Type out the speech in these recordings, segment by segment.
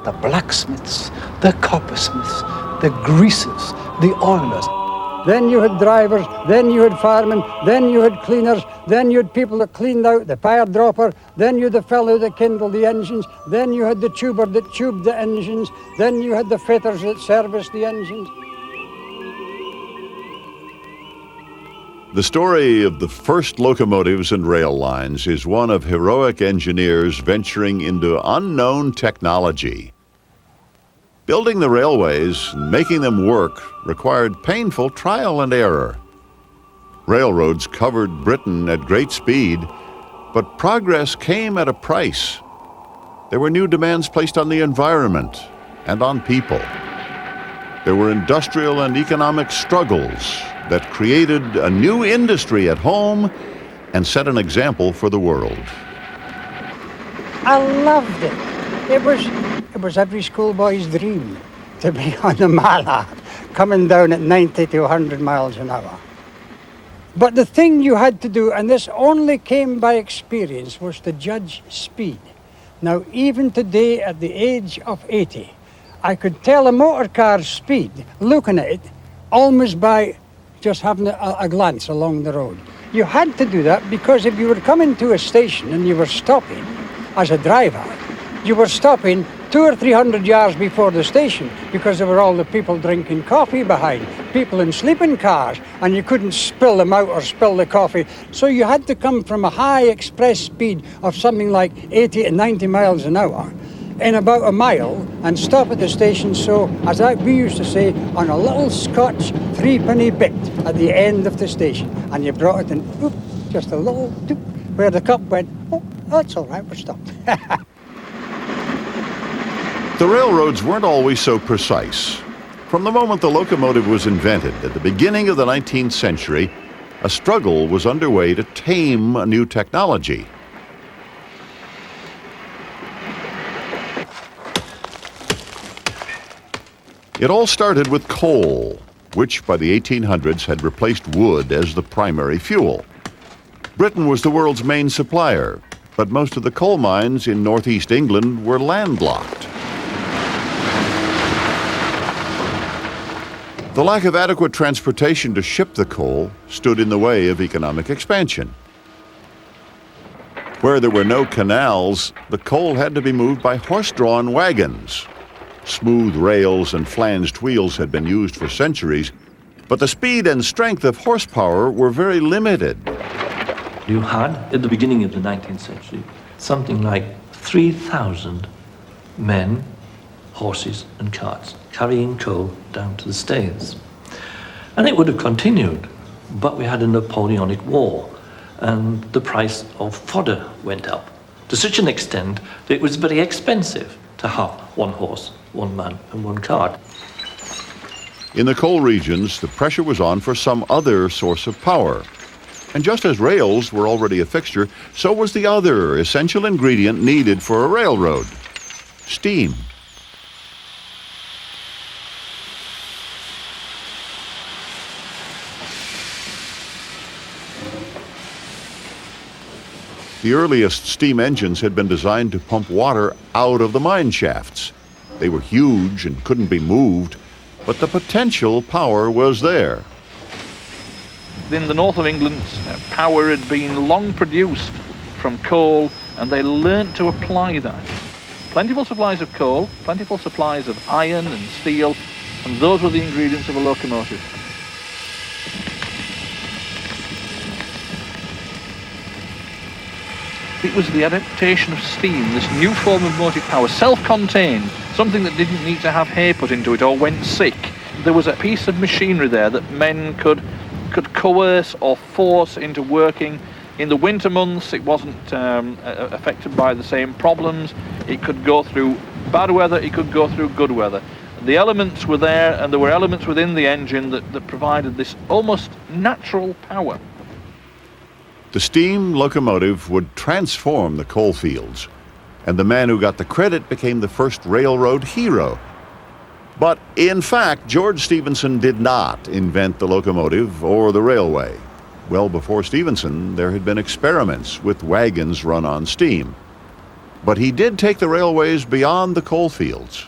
the blacksmiths, the coppersmiths, the greasers, the oilers. Then you had drivers, then you had firemen, then you had cleaners, then you had people that cleaned out the fire dropper, then you had the fellow that kindled the engines, then you had the tuber that tubed the engines, then you had the fitters that serviced the engines. The story of the first locomotives and rail lines is one of heroic engineers venturing into unknown technology. Building the railways and making them work required painful trial and error. Railroads covered Britain at great speed, but progress came at a price. There were new demands placed on the environment and on people. There were industrial and economic struggles that created a new industry at home and set an example for the world. I loved it. It was every schoolboy's dream to be on the Mallard, coming down at 90 to 100 miles an hour. But the thing you had to do, and this only came by experience, was to judge speed. Now, even today, at the age of 80, I could tell a motor car's speed, looking at it, almost by just having a glance along the road. You had to do that because if you were coming to a station and you were stopping as a driver, you were stopping 200 or 300 yards before the station because there were all the people drinking coffee behind, people in sleeping cars, and you couldn't spill them out or spill the coffee. So you had to come from a high express speed of something like 80 to 90 miles an hour in about a mile and stop at the station, so as we used to say, on a little Scotch 3-penny bit at the end of the station, and you brought it in, oop, just a little doop, where the cup went, oh, that's all right, we're stopped. The railroads weren't always so precise. From the moment the locomotive was invented at the beginning of the 19th century, a struggle was underway to tame a new technology. It all started with coal, which by the 1800s had replaced wood as the primary fuel. Britain was the world's main supplier, but most of the coal mines in northeast England were landlocked. The lack of adequate transportation to ship the coal stood in the way of economic expansion. Where there were no canals, the coal had to be moved by horse-drawn wagons. Smooth rails and flanged wheels had been used for centuries, but the speed and strength of horsepower were very limited. You had, at the beginning of the 19th century, something like 3,000 men, horses and carts carrying coal down to the Staithes. And it would have continued, but we had a Napoleonic War, and the price of fodder went up to such an extent that it was very expensive to have one horse, one man and one cart. In the coal regions, the pressure was on for some other source of power. And just as rails were already a fixture, so was the other essential ingredient needed for a railroad: steam. The earliest steam engines had been designed to pump water out of the mine shafts. They were huge and couldn't be moved, but the potential power was there. In the north of England, power had been long produced from coal, and they learnt to apply that. Plentiful supplies of coal, plentiful supplies of iron and steel, and those were the ingredients of a locomotive. It was the adaptation of steam, this new form of motive power, self-contained, something that didn't need to have hay put into it or went sick. There was a piece of machinery there that men could coerce or force into working. In the winter months, it wasn't affected by the same problems. It could go through bad weather, it could go through good weather. The elements were there, and there were elements within the engine that provided this almost natural power. The steam locomotive would transform the coal fields, and the man who got the credit became the first railroad hero. But in fact, George Stephenson did not invent the locomotive or the railway. Well before Stephenson, there had been experiments with wagons run on steam. But he did take the railways beyond the coal fields.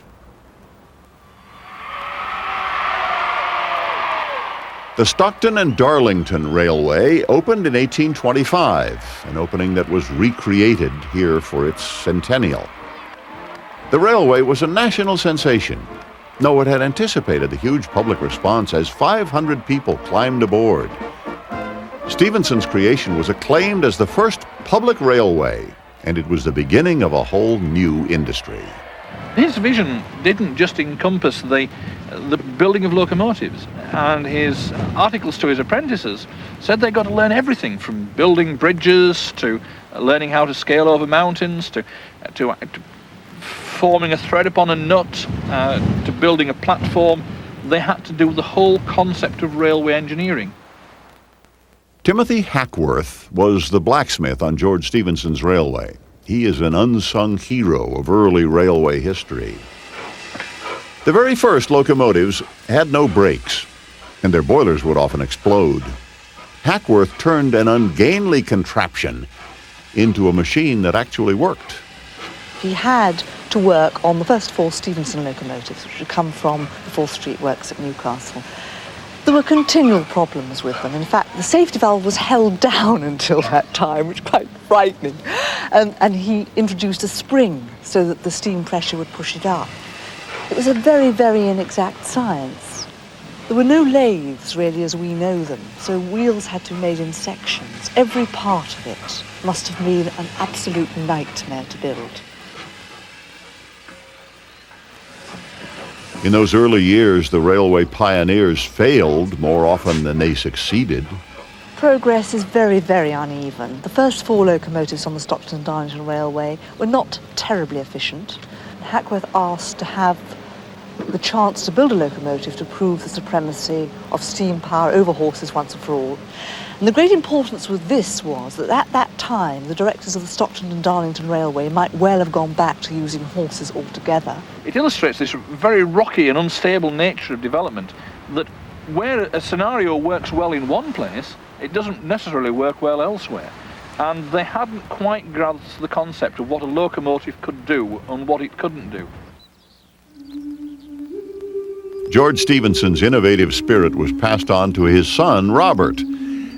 The Stockton and Darlington Railway opened in 1825, an opening that was recreated here for its centennial. The railway was a national sensation. No one had anticipated the huge public response as 500 people climbed aboard. Stephenson's creation was acclaimed as the first public railway, and it was the beginning of a whole new industry. His vision didn't just encompass the building of locomotives, and his articles to his apprentices said they got to learn everything from building bridges to learning how to scale over mountains to forming a thread upon a nut to building a platform. They had to do the whole concept of railway engineering. Timothy Hackworth was the blacksmith on George Stephenson's railway. He is an unsung hero of early railway history. The very first locomotives had no brakes, and their boilers would often explode. Hackworth turned an ungainly contraption into a machine that actually worked. He had to work on the first 4 Stephenson locomotives, which had come from the 4th Street Works at Newcastle. There were continual problems with them. In fact, the safety valve was held down until that time, which was quite frightening. And he introduced a spring so that the steam pressure would push it up. It was a very, very inexact science. There were no lathes, really, as we know them, so wheels had to be made in sections. Every part of it must have been an absolute nightmare to build. In those early years, the railway pioneers failed more often than they succeeded. Progress is very, very uneven. The first 4 locomotives on the Stockton and Darlington Railway were not terribly efficient. Hackworth asked to have the chance to build a locomotive to prove the supremacy of steam power over horses once and for all. And the great importance with this was that at that time, the directors of the Stockton and Darlington Railway might well have gone back to using horses altogether. It illustrates this very rocky and unstable nature of development, that where a scenario works well in one place, it doesn't necessarily work well elsewhere. And they hadn't quite grasped the concept of what a locomotive could do and what it couldn't do. George Stephenson's innovative spirit was passed on to his son, Robert.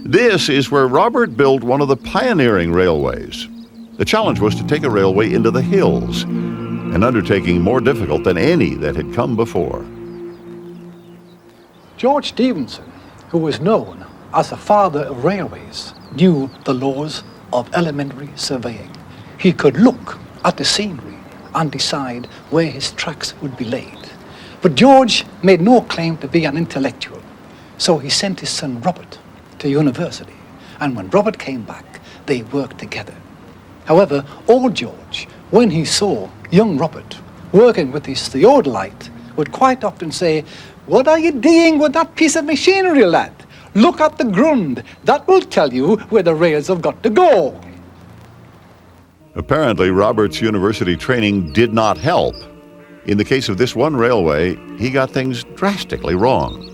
This is where Robert built one of the pioneering railways. The challenge was to take a railway into the hills, an undertaking more difficult than any that had come before. George Stephenson, who was known as the father of railways, knew the laws of elementary surveying. He could look at the scenery and decide where his tracks would be laid. But George made no claim to be an intellectual, so he sent his son Robert to university, and when Robert came back, they worked together. However, old George, when he saw young Robert working with his theodolite, would quite often say, "What are you doing with that piece of machinery, lad? Look at the ground. That will tell you where the rails have got to go." Apparently, Robert's university training did not help. In the case of this one railway, he got things drastically wrong.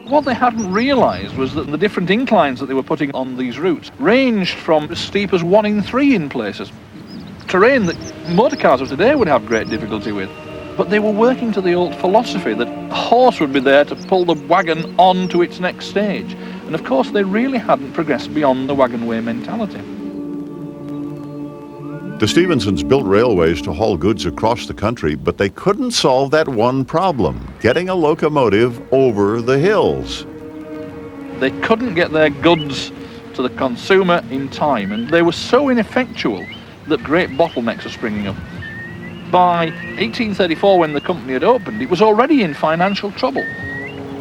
What they hadn't realised was that the different inclines that they were putting on these routes ranged from as steep as 1 in 3 in places. Terrain that motor cars of today would have great difficulty with. But they were working to the old philosophy that a horse would be there to pull the wagon on to its next stage. And of course, they really hadn't progressed beyond the wagon-way mentality. The Stephensons built railways to haul goods across the country, but they couldn't solve that one problem, getting a locomotive over the hills. They couldn't get their goods to the consumer in time, and they were so ineffectual that great bottlenecks are springing up. By 1834, when the company had opened, it was already in financial trouble.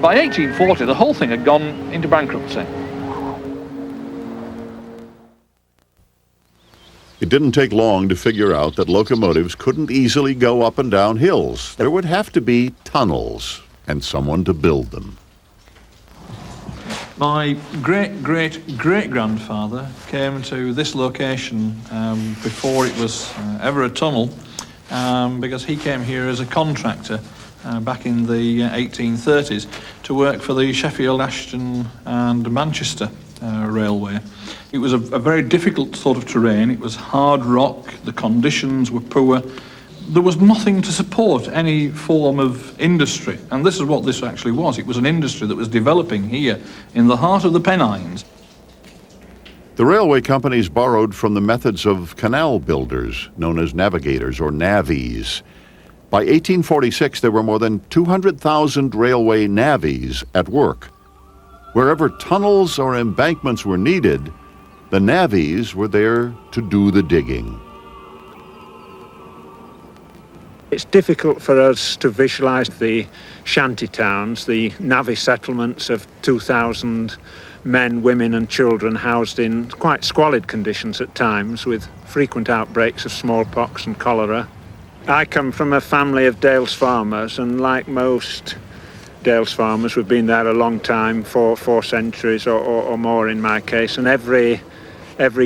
By 1840, the whole thing had gone into bankruptcy. It didn't take long to figure out that locomotives couldn't easily go up and down hills. There would have to be tunnels and someone to build them. My great-great-great-grandfather came to this location before it was ever a tunnel, because he came here as a contractor back in the 1830s to work for the Sheffield, Ashton and Manchester railway. It was a very difficult sort of terrain. It was hard rock, the conditions were poor. There was nothing to support any form of industry, and this is what this actually was. It was an industry that was developing here in the heart of the Pennines. The railway companies borrowed from the methods of canal builders, known as navigators or navvies. By 1846, there were more than 200,000 railway navvies at work. Wherever tunnels or embankments were needed, the navvies were there to do the digging. It's difficult for us to visualise the shanty towns, the navvy settlements of 2,000 men, women and children housed in quite squalid conditions at times, with frequent outbreaks of smallpox and cholera. I come from a family of Dales farmers, and like most Dales farmers, we've been there a long time, for 4 centuries or more in my case, and every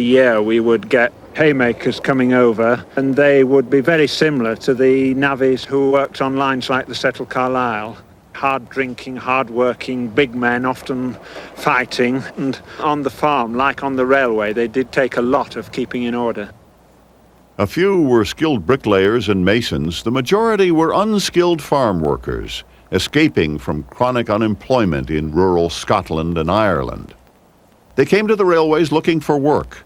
year we would get haymakers coming over, and they would be very similar to the navvies who worked on lines like the Settle Carlisle. Hard drinking, hard working, big men, often fighting, and on the farm, like on the railway, they did take a lot of keeping in order. A few were skilled bricklayers and masons. The majority were unskilled farm workers, escaping from chronic unemployment in rural Scotland and Ireland. They came to the railways looking for work.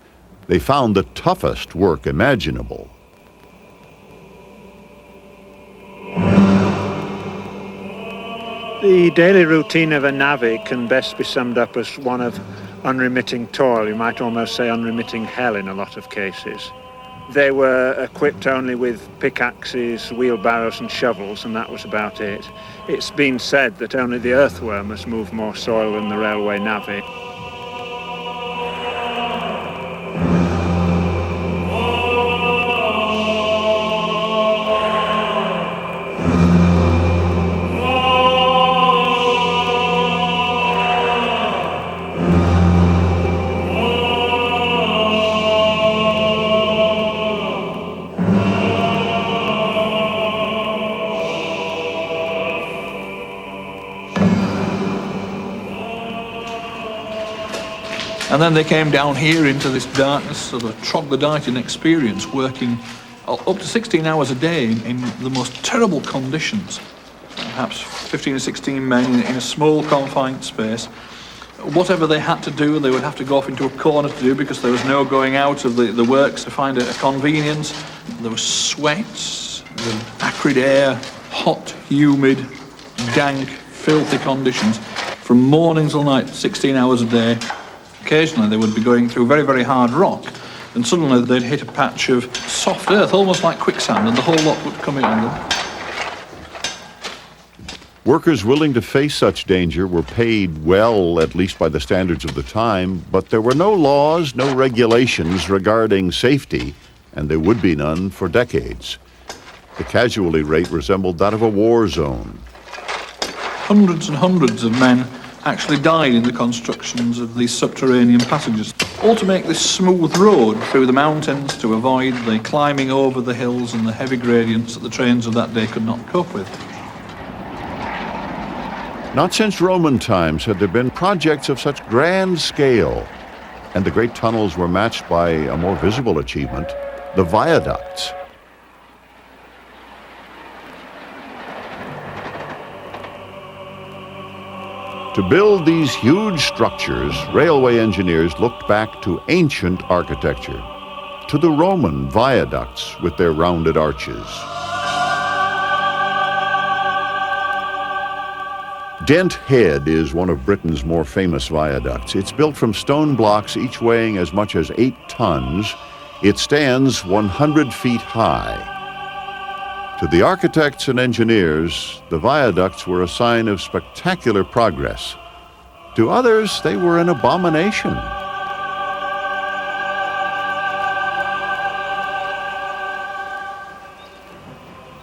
They found the toughest work imaginable. The daily routine of a navvy can best be summed up as one of unremitting toil. You might almost say unremitting hell in a lot of cases. They were equipped only with pickaxes, wheelbarrows and shovels, and that was about it. It's been said that only the earthworm has moved more soil than the railway navvy. And then they came down here into this darkness, sort of troglodyte experience, working up to 16 hours a day in the most terrible conditions. Perhaps 15 or 16 men in a small confined space. Whatever they had to do, they would have to go off into a corner to do, because there was no going out of the works to find a convenience. There was sweats, the acrid air, hot, humid, dank, filthy conditions from morning till night, 16 hours a day. Occasionally they would be going through very, very hard rock, and suddenly they'd hit a patch of soft earth, almost like quicksand, and the whole lot would come in on them. Workers willing to face such danger were paid well, at least by the standards of the time, but there were no laws, no regulations regarding safety, and there would be none for decades. The casualty rate resembled that of a war zone. Hundreds and hundreds of men actually died in the constructions of these subterranean passages, all to make this smooth road through the mountains to avoid the climbing over the hills and the heavy gradients that the trains of that day could not cope with. Not since Roman times had there been projects of such grand scale, and the great tunnels were matched by a more visible achievement, the viaducts. To build these huge structures, railway engineers looked back to ancient architecture, to the Roman viaducts with their rounded arches. Dent Head is one of Britain's more famous viaducts. It's built from stone blocks, each weighing as much as 8 tons. It stands 100 feet high. To the architects and engineers, the viaducts were a sign of spectacular progress. To others, they were an abomination.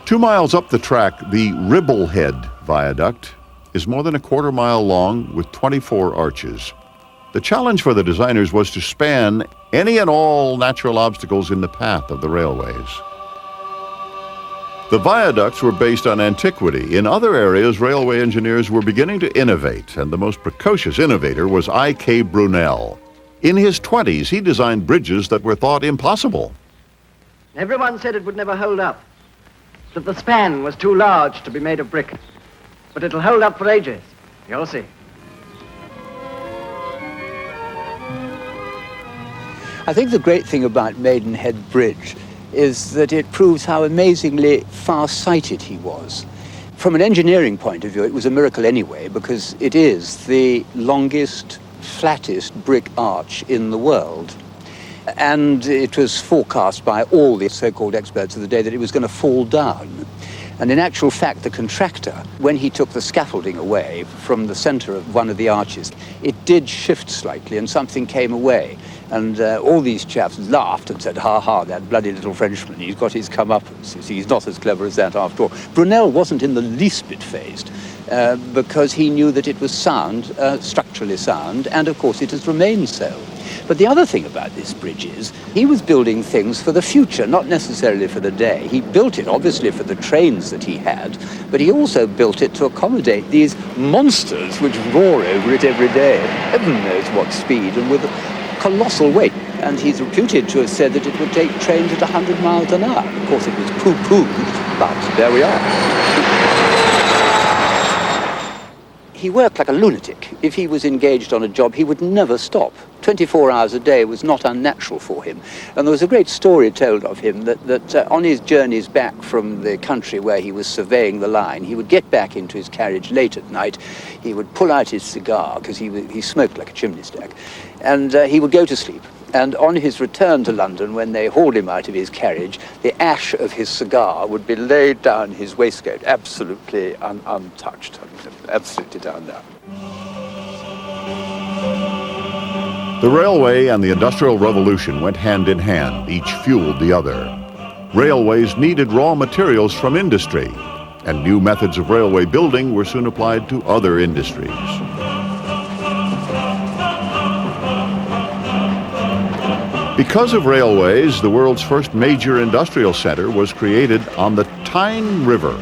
Two miles up the track, the Ribblehead Viaduct is more than a quarter mile long with 24 arches. The challenge for the designers was to span any and all natural obstacles in the path of the railways. The viaducts were based on antiquity. In other areas, railway engineers were beginning to innovate, and the most precocious innovator was I.K. Brunel. In his 20s, he designed bridges that were thought impossible. Everyone said it would never hold up, that the span was too large to be made of brick. But it'll hold up for ages. You'll see. I think the great thing about Maidenhead Bridge is that it proves how amazingly far-sighted he was. From an engineering point of view, it was a miracle anyway, because it is the longest, flattest brick arch in the world. And it was forecast by all the so-called experts of the day that it was going to fall down. And in actual fact, the contractor, when he took the scaffolding away from the center of one of the arches, it did shift slightly and something came away. And all these chaps laughed and said, ha ha, that bloody little Frenchman, he's got his comeuppance. You see, he's not as clever as that after all. Brunel wasn't in the least bit phased because he knew that it was sound, structurally sound, and of course it has remained so. But the other thing about this bridge is he was building things for the future, not necessarily for the day. He built it, obviously, for the trains that he had, but he also built it to accommodate these monsters which roar over it every day. Heaven knows what speed, and with colossal weight. And he's reputed to have said that it would take trains at 100 miles an hour. Of course, it was poo-pooed, but there we are. He worked like a lunatic. If he was engaged on a job, he would never stop. 24 hours a day was not unnatural for him. And there was a great story told of him that on his journeys back from the country where he was surveying the line, he would get back into his carriage late at night. He would pull out his cigar, because he smoked like a chimney stack, and he would go to sleep. And on his return to London, when they hauled him out of his carriage, the ash of his cigar would be laid down his waistcoat, absolutely untouched, absolutely down there. The railway and the Industrial Revolution went hand in hand, each fueled the other. Railways needed raw materials from industry, and new methods of railway building were soon applied to other industries. Because of railways, the world's first major industrial center was created on the Tyne River.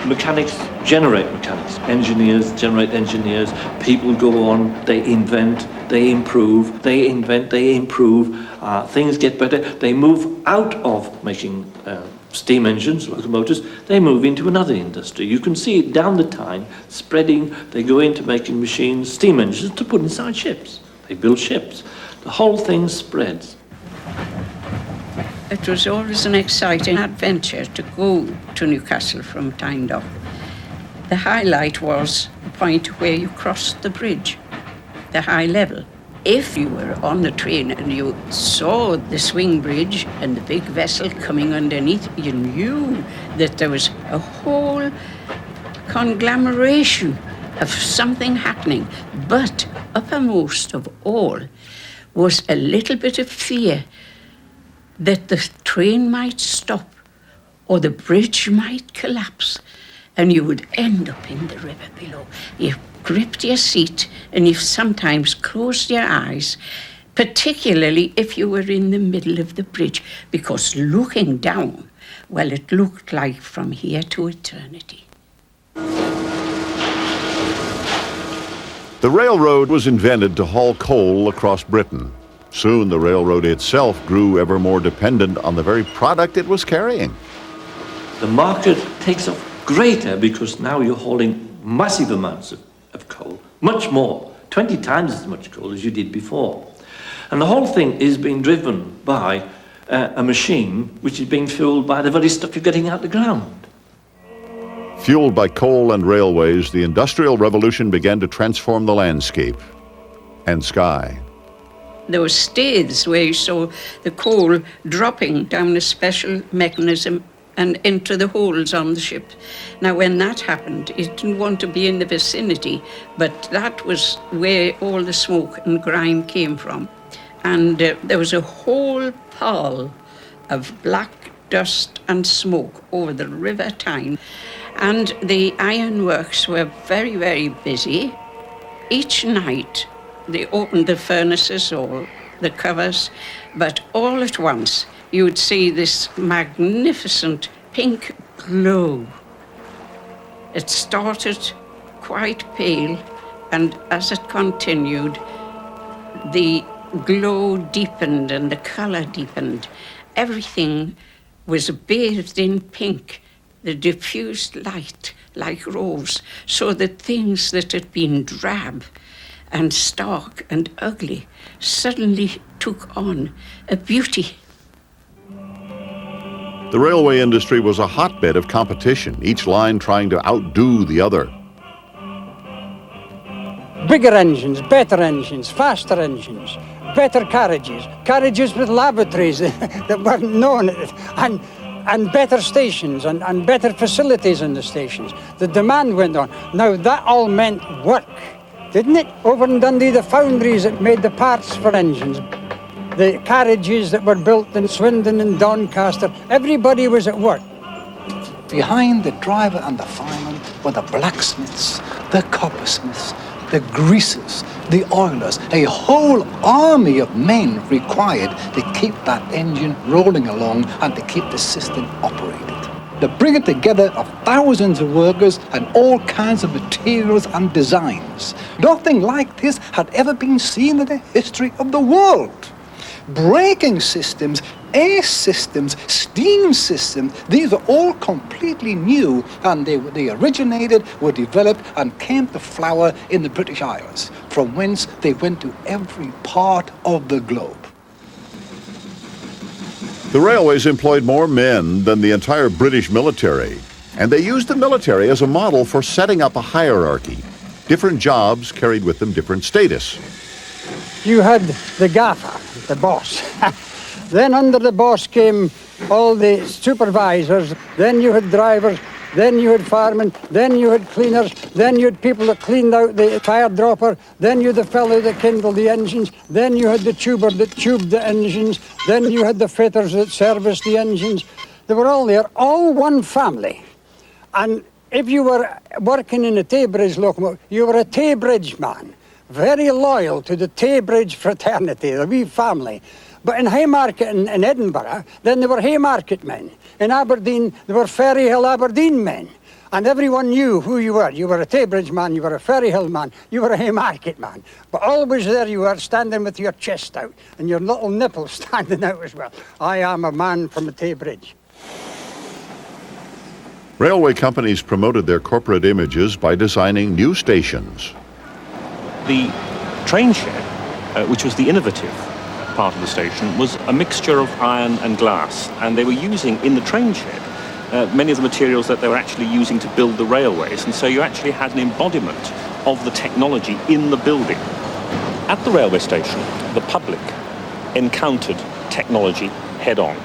Mechanics generate mechanics. Engineers generate engineers. People go on, they invent, they improve, they invent, they improve. Things get better. They move out of making steam engines, locomotives. They move into another industry. You can see it down the Tyne spreading. They go into making machines, steam engines to put inside ships. They build ships. The whole thing spreads. It was always an exciting adventure to go to Newcastle from Tyndall. The highlight was the point where you crossed the bridge, the high level. If you were on the train and you saw the swing bridge and the big vessel coming underneath, you knew that there was a whole conglomeration of something happening. But uppermost of all was a little bit of fear that the train might stop or the bridge might collapse and you would end up in the river below. You gripped your seat and you sometimes closed your eyes, particularly if you were in the middle of the bridge, because looking down, well, it looked like from here to eternity. The railroad was invented to haul coal across Britain. Soon the railroad itself grew ever more dependent on the very product it was carrying. The market takes off greater because now you're hauling massive amounts of coal, much more, 20 times as much coal as you did before. And the whole thing is being driven by a machine which is being fueled by the very stuff you're getting out the ground. Fueled by coal and railways, the Industrial Revolution began to transform the landscape and sky. There were staiths where you saw the coal dropping down a special mechanism and into the holes on the ship. Now, when that happened, it didn't want to be in the vicinity, but that was where all the smoke and grime came from. And there was a whole pall of black dust and smoke over the River Tyne. And the ironworks were very, very busy. Each night, they opened the furnaces or the covers, but all at once, you would see this magnificent pink glow. It started quite pale, And as it continued, the glow deepened and the colour deepened. Everything was bathed in pink, the diffused light like rose, so that things that had been drab and stark and ugly suddenly took on a beauty. The railway industry was a hotbed of competition, each line trying to outdo the other. Bigger engines, better engines, faster engines, better carriages, carriages with lavatories that weren't known, and better stations and better facilities in the stations. The demand went on. Now that all meant work, didn't it? Over in Dundee, the foundries that made the parts for engines, the carriages that were built in Swindon and Doncaster, everybody was at work. Behind the driver and the fireman were the blacksmiths, the coppersmiths, the greasers, the oilers, a whole army of men required to keep that engine rolling along and to keep the system operated. The bringing together of thousands of workers and all kinds of materials and designs. Nothing like this had ever been seen in the history of the world. Braking systems, air systems, steam systems, these are all completely new, and they originated, were developed and came to flower in the British Isles, from whence they went to every part of the globe. The railways employed more men than the entire British military, and they used the military as a model for setting up a hierarchy. Different jobs carried with them different status. You had the gaffer, the boss. Then under the boss came all the supervisors. Then you had drivers. Then you had firemen. Then you had cleaners. Then you had people that cleaned out the fire dropper. Then you had the fellow that kindled the engines. Then you had the tuber that tubed the engines. Then you had the fitters that serviced the engines. They were all there, all one family. And if you were working in a Taybridge locomotive, you were a Taybridge man. Very loyal to the Taybridge fraternity, the wee family. But in Haymarket in Edinburgh, then there were Haymarket men. In Aberdeen, there were Ferryhill Aberdeen men. And everyone knew who you were. You were a Taybridge man, you were a Ferryhill man, you were a Haymarket man. But always there you were, standing with your chest out and your little nipples standing out as well. I am a man from a Taybridge. Railway companies promoted their corporate images by designing new stations. The train shed, which was the innovative part of the station, was a mixture of iron and glass, and they were using in the train shed many of the materials that they were actually using to build the railways, and so you actually had an embodiment of the technology in the building. At the railway station, the public encountered technology head-on,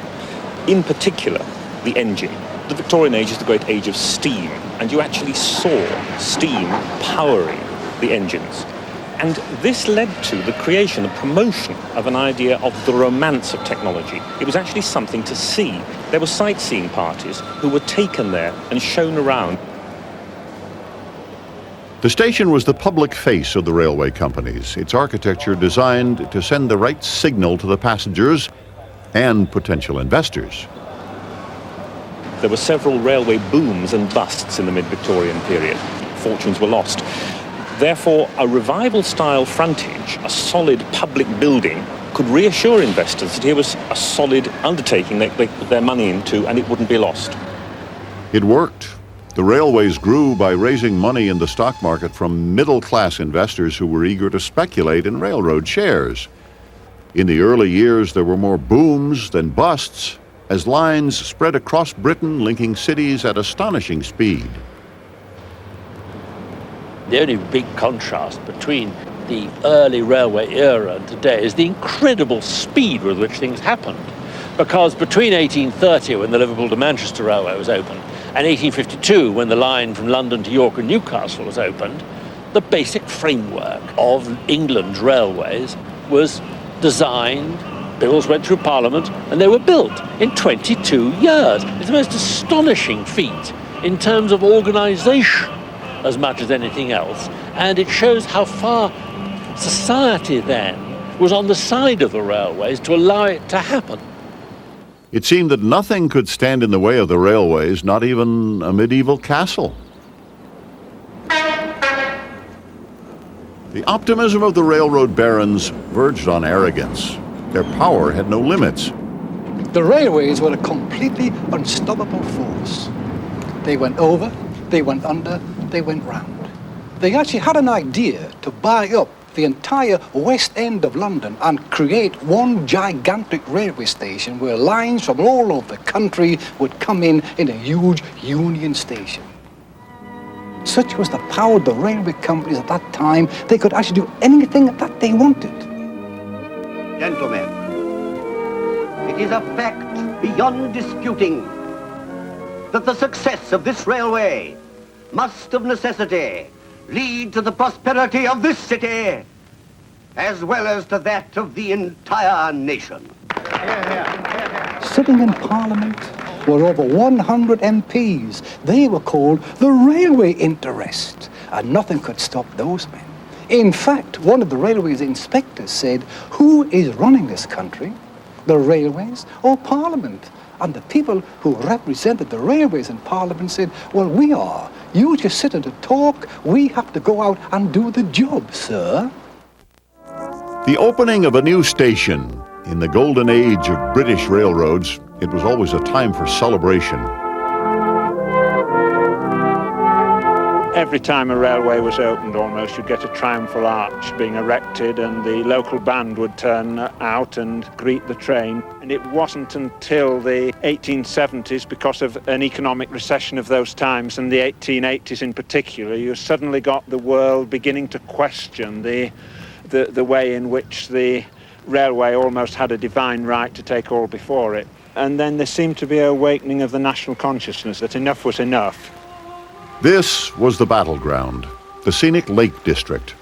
in particular the engine. The Victorian age is the great age of steam, and you actually saw steam powering the engines. And this led to the creation, the promotion of an idea of the romance of technology. It was actually something to see. There were sightseeing parties who were taken there and shown around. The station was the public face of the railway companies, its architecture designed to send the right signal to the passengers and potential investors. There were several railway booms and busts in the mid-Victorian period. Fortunes were lost. Therefore, a revival-style frontage, a solid public building, could reassure investors that here was a solid undertaking they put their money into and it wouldn't be lost. It worked. The railways grew by raising money in the stock market from middle-class investors who were eager to speculate in railroad shares. In the early years, there were more booms than busts, as lines spread across Britain, linking cities at astonishing speed. The only big contrast between the early railway era and today is the incredible speed with which things happened. Because between 1830, when the Liverpool to Manchester Railway was opened, and 1852, when the line from London to York and Newcastle was opened, the basic framework of England's railways was designed, bills went through Parliament, and they were built in 22 years. It's the most astonishing feat in terms of organisation as much as anything else, and it shows how far society then was on the side of the railways to allow it to happen. It seemed that nothing could stand in the way of the railways, not even a medieval castle. The optimism of the railroad barons verged on arrogance. Their power had no limits. The railways were a completely unstoppable force. They went over, they went under, they went round. They actually had an idea to buy up the entire west end of London and create one gigantic railway station where lines from all over the country would come in a huge Union Station. Such was the power of the railway companies at that time, they could actually do anything that they wanted. Gentlemen, it is a fact beyond disputing that the success of this railway must of necessity lead to the prosperity of this city, as well as to that of the entire nation. Sitting in Parliament were over 100 MPs. They were called the Railway Interest, and nothing could stop those men. In fact, one of the railways inspectors said, who is running this country? The railways or Parliament? And the people who represented the railways in Parliament said, well, we are. You just sit and talk. We have to go out and do the job, sir. The opening of a new station in the golden age of British railroads, it was always a time for celebration. Every time a railway was opened almost, you'd get a triumphal arch being erected and the local band would turn out and greet the train. And it wasn't until the 1870s, because of an economic recession of those times, and the 1880s in particular, you suddenly got the world beginning to question the way in which the railway almost had a divine right to take all before it. And then there seemed to be an awakening of the national consciousness that enough was enough. This was the battleground, the scenic Lake District.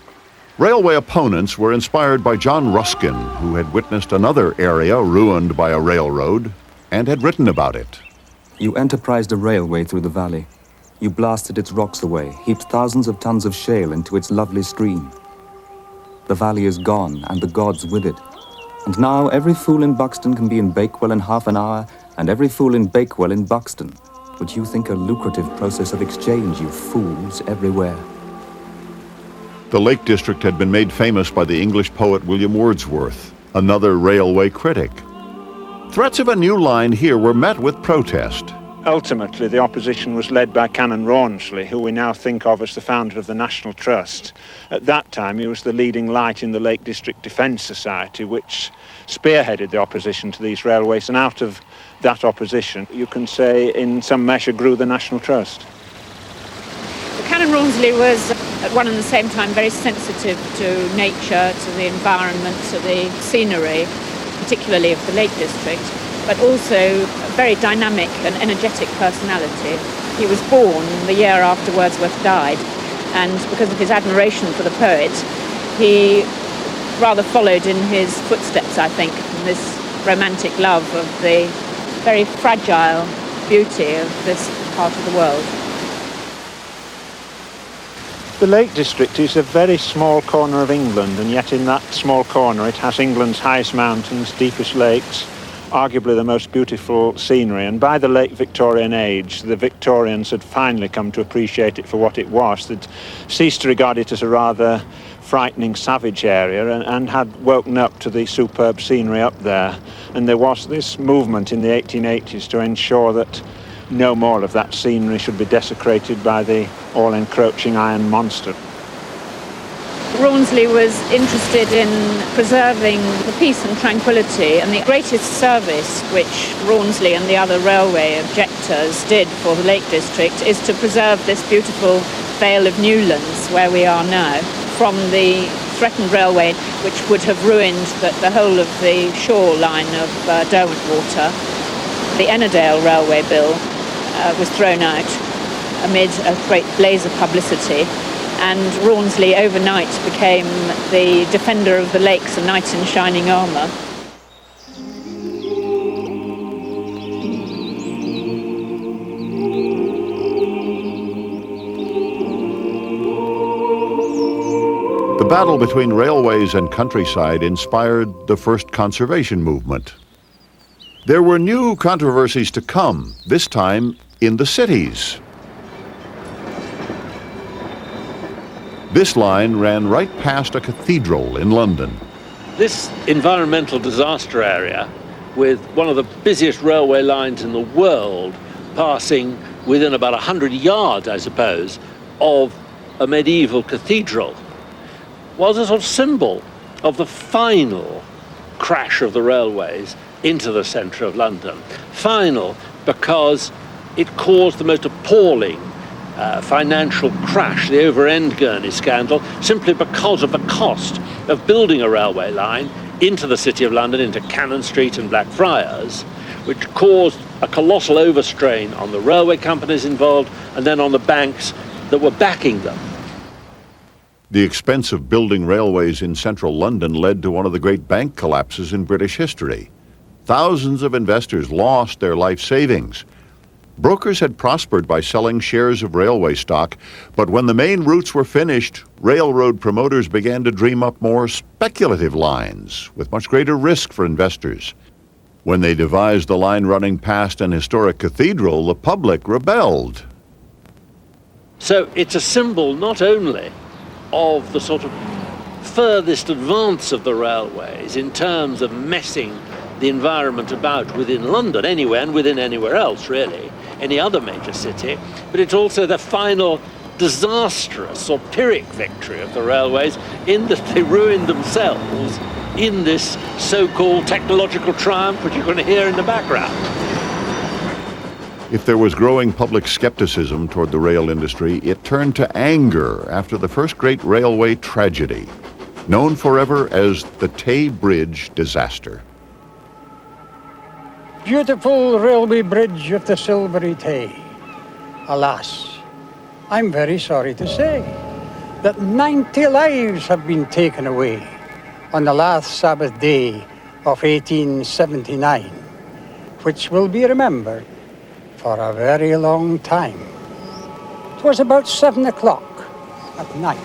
Railway opponents were inspired by John Ruskin, who had witnessed another area ruined by a railroad and had written about it. You enterprised a railway through the valley. You blasted its rocks away, heaped thousands of tons of shale into its lovely stream. The valley is gone, and the gods with it. And now every fool in Buxton can be in Bakewell in half an hour, and every fool in Bakewell in Buxton. Which you think a lucrative process of exchange, you fools everywhere. The Lake District had been made famous by the English poet William Wordsworth, another railway critic. Threats of a new line here were met with protest. Ultimately, the opposition was led by Canon Rawnsley, who we now think of as the founder of the National Trust. At that time, he was the leading light in the Lake District Defence Society, which spearheaded the opposition to these railways, and out of that opposition, you can say, in some measure, grew the National Trust. Canon Rawnsley was, at one and the same time, very sensitive to nature, to the environment, to the scenery, particularly of the Lake District, but also a very dynamic and energetic personality. He was born the year after Wordsworth died, and because of his admiration for the poet, he rather followed in his footsteps, I think, in this romantic love of the very fragile beauty of this part of the world. The Lake District is a very small corner of England, and yet in that small corner it has England's highest mountains, deepest lakes, arguably the most beautiful scenery. And by the late Victorian age, the Victorians had finally come to appreciate it for what it was. They'd ceased to regard it as a rather frightening, savage area, and had woken up to the superb scenery up there. And there was this movement in the 1880s to ensure that no more of that scenery should be desecrated by the all-encroaching iron monster. Rawnsley was interested in preserving the peace and tranquility, and the greatest service which Rawnsley and the other railway objectors did for the Lake District is to preserve this beautiful Vale of Newlands where we are now, from the threatened railway which would have ruined the whole of the shoreline of Derwentwater. The Ennerdale Railway Bill was thrown out amid a great blaze of publicity, and Rawnsley overnight became the defender of the lakes, a knight in shining armour. The battle between railways and countryside inspired the first conservation movement. There were new controversies to come, this time in the cities. This line ran right past a cathedral in London. This environmental disaster area, with one of the busiest railway lines in the world, passing within about 100 yards, I suppose, of a medieval cathedral, was a sort of symbol of the final crash of the railways into the centre of London. Final because it caused the most appalling financial crash, the Over-End Gurney scandal, simply because of the cost of building a railway line into the City of London, into Cannon Street and Blackfriars, which caused a colossal overstrain on the railway companies involved and then on the banks that were backing them. The expense of building railways in central London led to one of the great bank collapses in British history. Thousands of investors lost their life savings. Brokers had prospered by selling shares of railway stock, but when the main routes were finished, railroad promoters began to dream up more speculative lines with much greater risk for investors. When they devised a line running past an historic cathedral, the public rebelled. So it's a symbol not only of the sort of furthest advance of the railways in terms of messing the environment about within London, anywhere, and within anywhere else, really, any other major city, but it's also the final disastrous or Pyrrhic victory of the railways in that they ruined themselves in this so-called technological triumph, which you're going to hear in the background. If there was growing public skepticism toward the rail industry, it turned to anger after the first great railway tragedy, known forever as the Tay Bridge disaster. Beautiful railway bridge of the Silvery Tay. Alas, I'm very sorry to say that 90 lives have been taken away on the last Sabbath day of 1879, which will be remembered for a very long time. It was about 7 o'clock at night.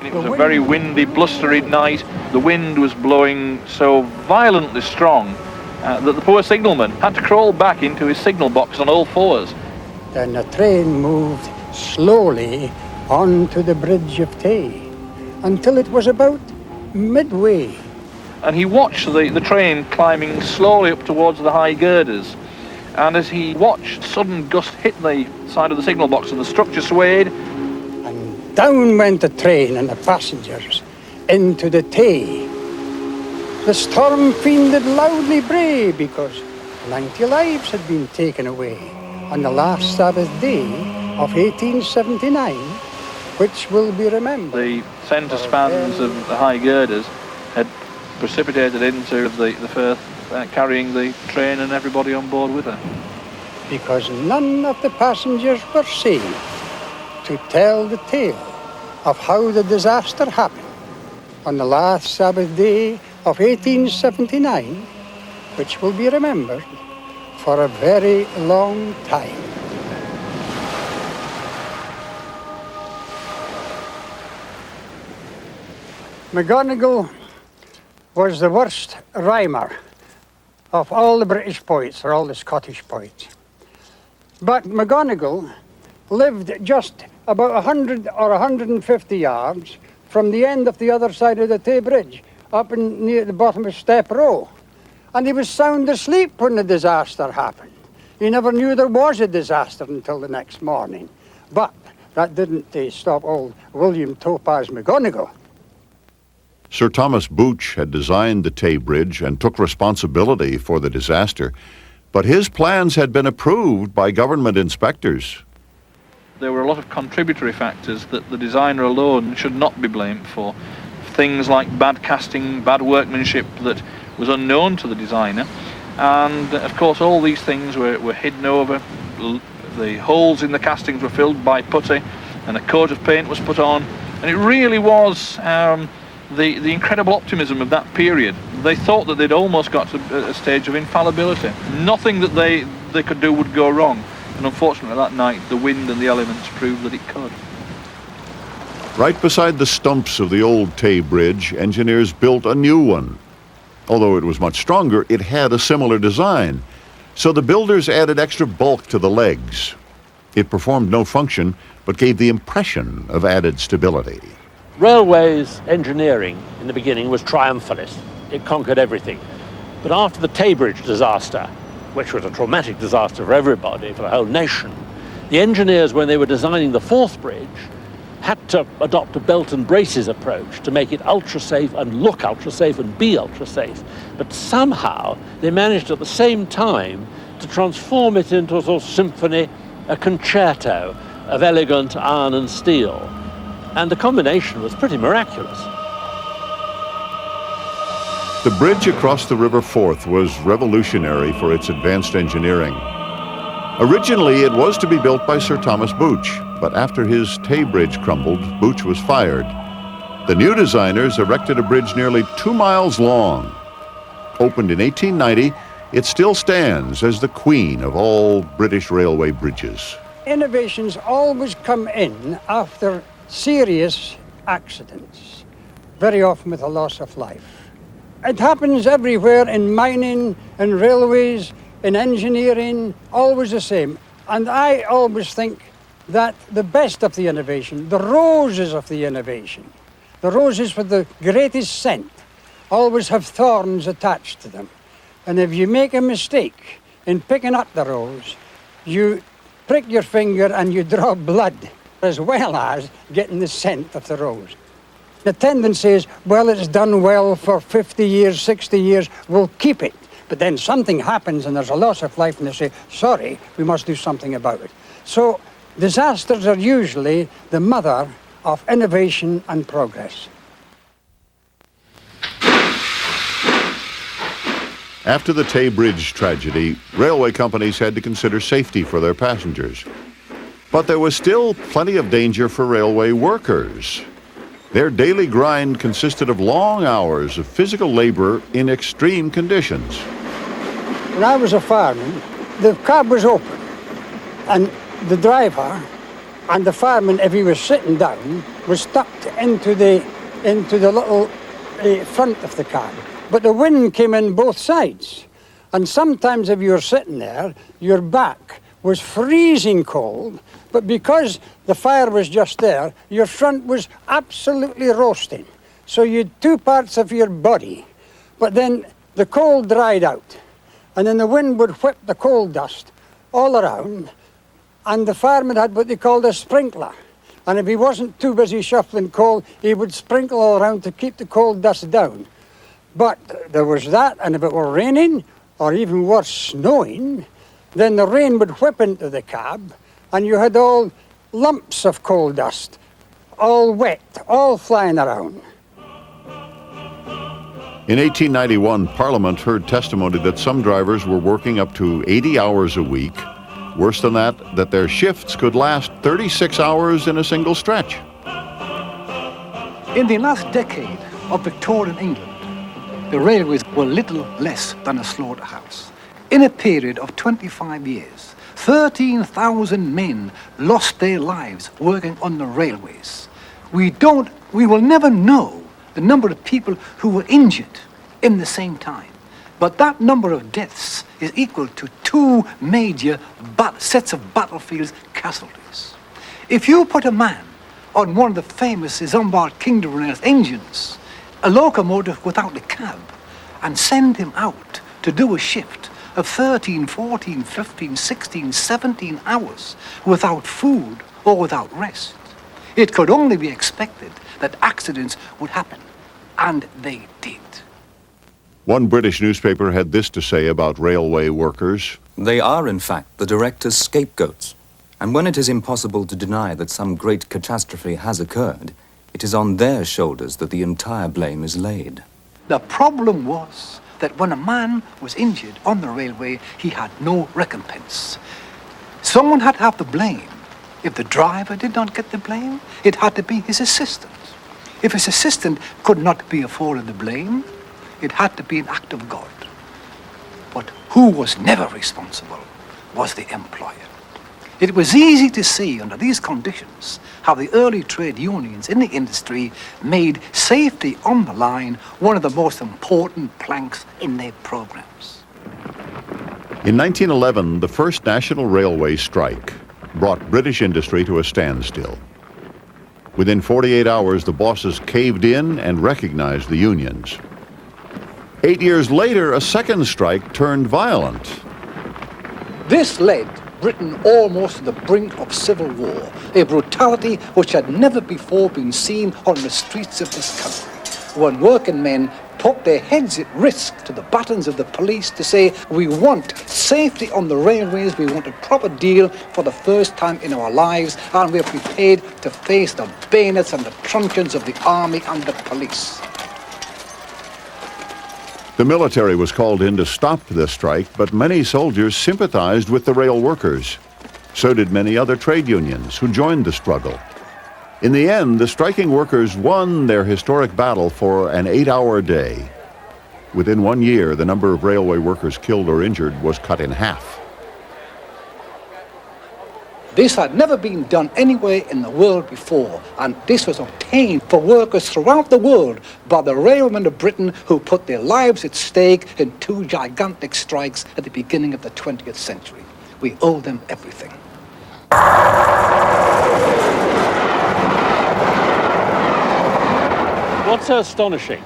It was a very windy, blustery night. The wind was blowing so violently strong that the poor signalman had to crawl back into his signal box on all fours. Then the train moved slowly onto the Bridge of Tay until it was about midway. And he watched the train climbing slowly up towards the high girders. And as he watched, a sudden gust hit the side of the signal box and the structure swayed. And down went the train and the passengers into the Tay. The storm fiended loudly bray because 90 lives had been taken away on the last Sabbath day of 1879, which will be remembered. The centre spans of the high girders had precipitated into the Firth, carrying the train and everybody on board with her. Because none of the passengers were saved to tell the tale of how the disaster happened on the last Sabbath day of 1879, which will be remembered for a very long time. McGonagall was the worst rhymer of all the British poets, or all the Scottish poets. But McGonagall lived just about 100 or 150 yards from the end of the other side of the Tay Bridge, up near the bottom of Step Row. And he was sound asleep when the disaster happened. He never knew there was a disaster until the next morning. But that didn't stop old William Topaz McGonagall. Sir Thomas Booch had designed the Tay Bridge and took responsibility for the disaster, but his plans had been approved by government inspectors. There were a lot of contributory factors that the designer alone should not be blamed for. Things like bad casting, bad workmanship that was unknown to the designer. And of course all these things were hidden over. The holes in the castings were filled by putty and a coat of paint was put on. And it really was the incredible optimism of that period. They thought that they'd almost got to a stage of infallibility. Nothing that they could do would go wrong. And unfortunately that night the wind and the elements proved that it could. Right beside the stumps of the old Tay Bridge, engineers built a new one. Although it was much stronger, it had a similar design. So the builders added extra bulk to the legs. It performed no function, but gave the impression of added stability. Railways engineering in the beginning was triumphalist. It conquered everything. But after the Tay Bridge disaster, which was a traumatic disaster for everybody, for the whole nation, the engineers, when they were designing the fourth bridge, had to adopt a belt and braces approach to make it ultra-safe and look ultra-safe and be ultra-safe. But somehow they managed at the same time to transform it into a sort of symphony, a concerto of elegant iron and steel. And the combination was pretty miraculous. The bridge across the River Forth was revolutionary for its advanced engineering. Originally, it was to be built by Sir Thomas Booch, but after his Tay Bridge crumbled, Booch was fired. The new designers erected a bridge nearly 2 miles long. Opened in 1890, it still stands as the queen of all British railway bridges. Innovations always come in after serious accidents, very often with a loss of life. It happens everywhere, in mining, in railways, in engineering, always the same. And I always think that the best of the innovation, the roses of the innovation, the roses with the greatest scent, always have thorns attached to them. And if you make a mistake in picking up the rose, you prick your finger and you draw blood, as well as getting the scent of the rose. The tendency is, well, it's done well for 50 years, 60 years, we'll keep it. But then something happens and there's a loss of life and they say, sorry, we must do something about it. So disasters are usually the mother of innovation and progress. After the Tay Bridge tragedy, railway companies had to consider safety for their passengers. But there was still plenty of danger for railway workers. Their daily grind consisted of long hours of physical labor in extreme conditions. When I was a fireman, the cab was open, and the driver and the fireman, if he was sitting down, was tucked into the little front of the cab. But the wind came in both sides, and sometimes if you were sitting there, your back was freezing cold, but because the fire was just there, your front was absolutely roasting. So you had two parts of your body, but then the coal dried out, and then the wind would whip the coal dust all around, and the fireman had what they called a sprinkler. And if he wasn't too busy shuffling coal, he would sprinkle all around to keep the coal dust down. But there was that, and if it were raining, or even worse, snowing, then the rain would whip into the cab, and you had all lumps of coal dust, all wet, all flying around. In 1891, Parliament heard testimony that some drivers were working up to 80 hours a week. Worse than that, that their shifts could last 36 hours in a single stretch. In the last decade of Victorian England, the railways were little less than a slaughterhouse. In a period of 25 years, 13,000 men lost their lives working on the railways. We will never know the number of people who were injured in the same time. But that number of deaths is equal to 2 major sets of battlefields casualties. If you put a man on one of the famous Isambard Kingdom Rail's engines, a locomotive without a cab, and send him out to do a shift of 13, 14, 15, 16, 17 hours without food or without rest, it could only be expected that accidents would happen. And they did. One British newspaper had this to say about railway workers. They are, in fact, the directors' scapegoats. And when it is impossible to deny that some great catastrophe has occurred, it is on their shoulders that the entire blame is laid. The problem was that when a man was injured on the railway, he had no recompense. Someone had to have the blame. If the driver did not get the blame, it had to be his assistant. If his assistant could not be afforded the blame, it had to be an act of God. But who was never responsible was the employer. It was easy to see under these conditions how the early trade unions in the industry made safety on the line one of the most important planks in their programs. In 1911, the first national railway strike brought British industry to a standstill. Within 48 hours, the bosses caved in and recognized the unions. 8 years later, a second strike turned violent. This led Britain almost to the brink of civil war, a brutality which had never before been seen on the streets of this country, when working men put their heads at risk to the buttons of the police to say, we want safety on the railways, we want a proper deal for the first time in our lives, and we're prepared to face the bayonets and the truncheons of the army and the police. The military was called in to stop the strike, but many soldiers sympathized with the rail workers. So did many other trade unions who joined the struggle. In the end, the striking workers won their historic battle for an 8-hour day. Within 1 year, the number of railway workers killed or injured was cut in half. This had never been done anywhere in the world before, and this was obtained for workers throughout the world by the railmen of Britain who put their lives at stake in 2 gigantic strikes at the beginning of the 20th century. We owe them everything. What's so astonishing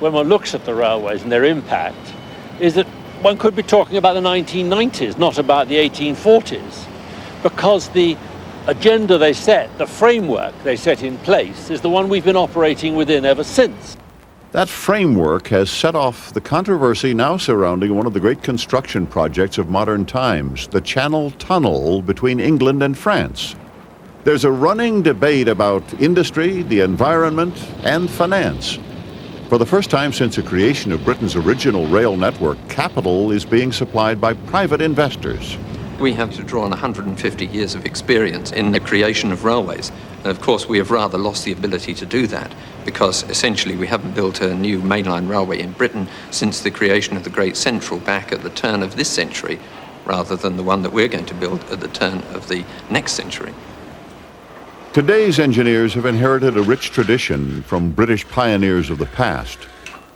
when one looks at the railways and their impact is that one could be talking about the 1990s, not about the 1840s. Because the agenda they set, the framework they set in place, is the one we've been operating within ever since. That framework has set off the controversy now surrounding one of the great construction projects of modern times, the Channel Tunnel between England and France. There's a running debate about industry, the environment, and finance. For the first time since the creation of Britain's original rail network, capital is being supplied by private investors. We have to draw on 150 years of experience in the creation of railways. And of course, we have rather lost the ability to do that because essentially we haven't built a new mainline railway in Britain since the creation of the Great Central back at the turn of this century, rather than the one that we're going to build at the turn of the next century. Today's engineers have inherited a rich tradition from British pioneers of the past.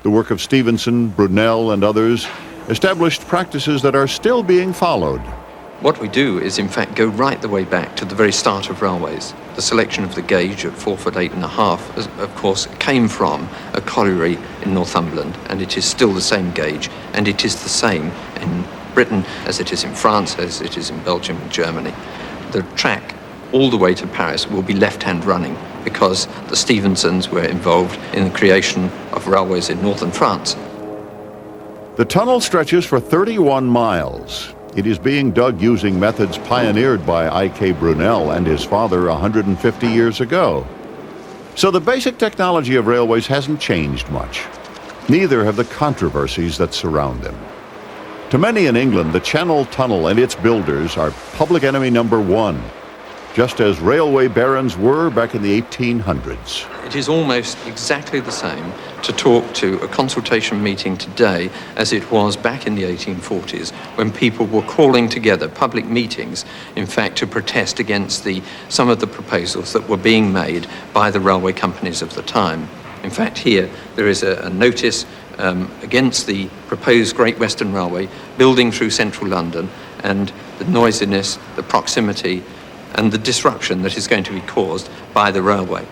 The work of Stephenson, Brunel, and others established practices that are still being followed. What we do is, in fact, go right the way back to the very start of railways. The selection of the gauge at 4 foot 8.5, of course, came from a colliery in Northumberland, and it is still the same gauge, and it is the same in Britain as it is in France, as it is in Belgium and Germany. The track all the way to Paris will be left-hand running because the Stephensons were involved in the creation of railways in northern France. The tunnel stretches for 31 miles. It is being dug using methods pioneered by I.K. Brunel and his father 150 years ago. So the basic technology of railways hasn't changed much. Neither have the controversies that surround them. To many in England, the Channel Tunnel and its builders are public enemy number one, just as railway barons were back in the 1800s. It is almost exactly the same to talk to a consultation meeting today as it was back in the 1840s when people were calling together public meetings, in fact, to protest against some of the proposals that were being made by the railway companies of the time. In fact, here there is a notice against the proposed Great Western Railway building through central London and the noisiness, the proximity, and the disruption that is going to be caused by the railway.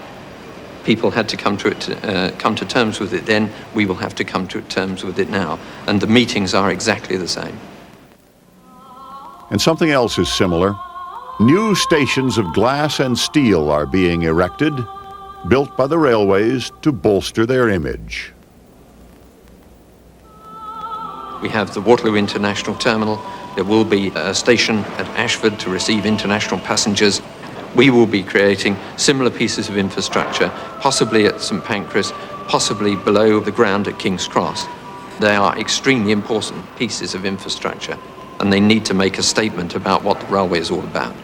People had to come to terms with it then. We will have to come to terms with it now. And the meetings are exactly the same. And something else is similar. New stations of glass and steel are being erected, built by the railways to bolster their image. We have the Waterloo International Terminal. There will be a station at Ashford to receive international passengers. We will be creating similar pieces of infrastructure, possibly at St Pancras, possibly below the ground at King's Cross. They are extremely important pieces of infrastructure, and they need to make a statement about what the railway is all about.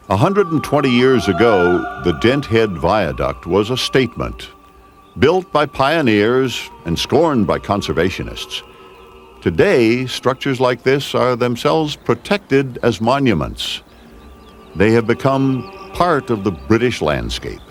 A 120 years ago, the Dent Head Viaduct was a statement, built by pioneers and scorned by conservationists. Today, structures like this are themselves protected as monuments. They have become part of the British landscape.